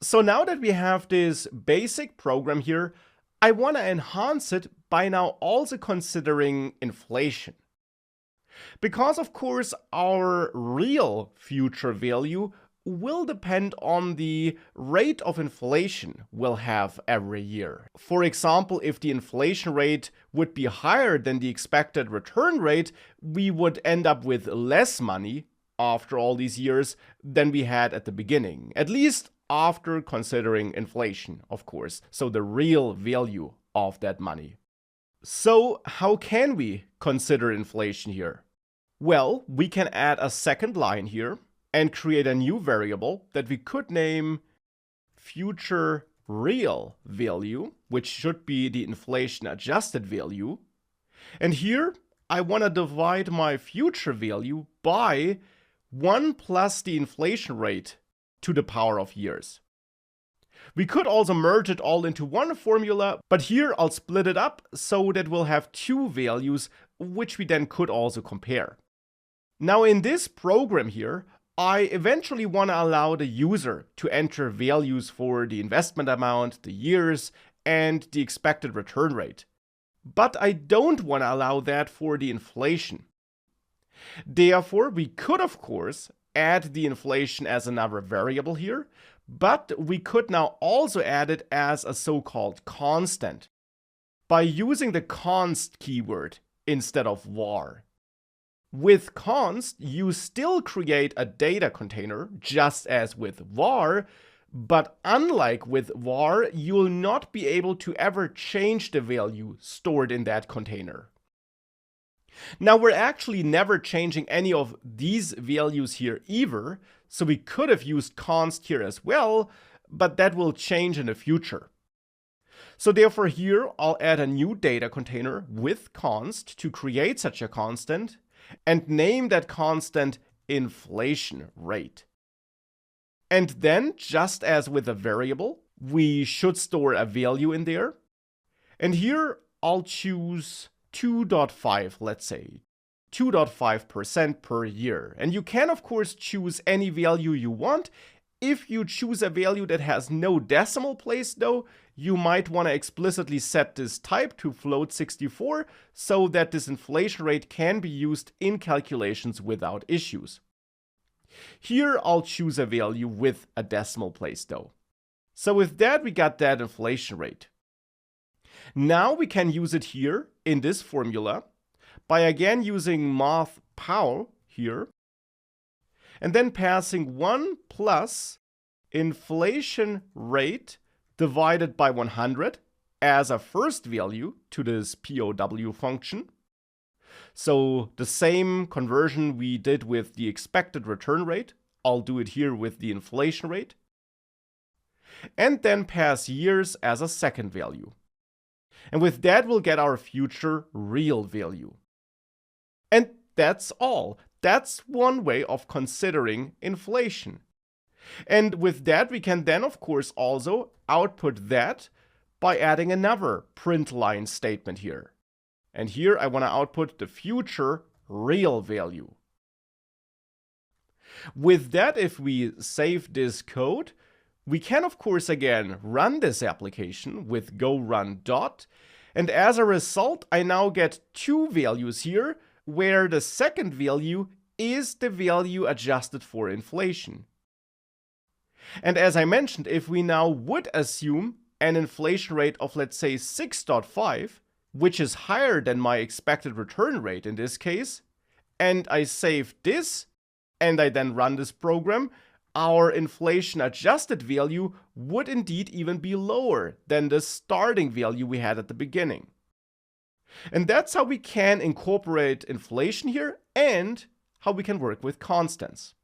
So now that we have this basic program here, I want to enhance it by now also considering inflation. Because of course our real future value will depend on the rate of inflation we'll have every year. For example, if the inflation rate would be higher than the expected return rate, we would end up with less money after all these years than we had at the beginning. At least after considering inflation, of course. So the real value of that money. So how can we consider inflation here? Well, we can add a second line here and create a new variable that we could name future real value, which should be the inflation adjusted value. And here I want to divide my future value by 1 plus the inflation rate to the power of years. We could also merge it all into one formula, but here I'll split it up so that we'll have two values, which we then could also compare. Now in this program here, I eventually want to allow the user to enter values for the investment amount, the years, and the expected return rate. But I don't want to allow that for the inflation. Therefore, we could of course add the inflation as another variable here, but we could now also add it as a so-called constant by using the const keyword instead of var. With const, you still create a data container, just as with var, but unlike with var, you'll not be able to ever change the value stored in that container. Now we're actually never changing any of these values here either, so we could have used const here as well, but that will change in the future. So therefore here I'll add a new data container with const to create such a constant and name that constant inflation rate. And then, just as with a variable, we should store a value in there. And here I'll choose 2.5, let's say, 2.5% per year. And you can of course choose any value you want. If you choose a value that has no decimal place though, you might want to explicitly set this type to float64 so that this inflation rate can be used in calculations without issues. Here I'll choose a value with a decimal place though. So with that we got that inflation rate. Now we can use it here in this formula by again using mathpow here and then passing 1 plus inflation rate divided by 100 as a first value to this POW function. So the same conversion we did with the expected return rate, I'll do it here with the inflation rate. And then pass years as a second value. And with that we'll get our future real value. And that's all. That's one way of considering inflation. And with that we can then of course also output that by adding another print line statement here. And here I want to output the future real value. With that, if we save this code, we can of course again run this application with go run dot, and as a result I now get two values here where the second value is the value adjusted for inflation. And as I mentioned, if we now would assume an inflation rate of let's say 6.5, which is higher than my expected return rate in this case, and I save this and I then run this program, our inflation adjusted value would indeed even be lower than the starting value we had at the beginning. And that's how we can incorporate inflation here and how we can work with constants.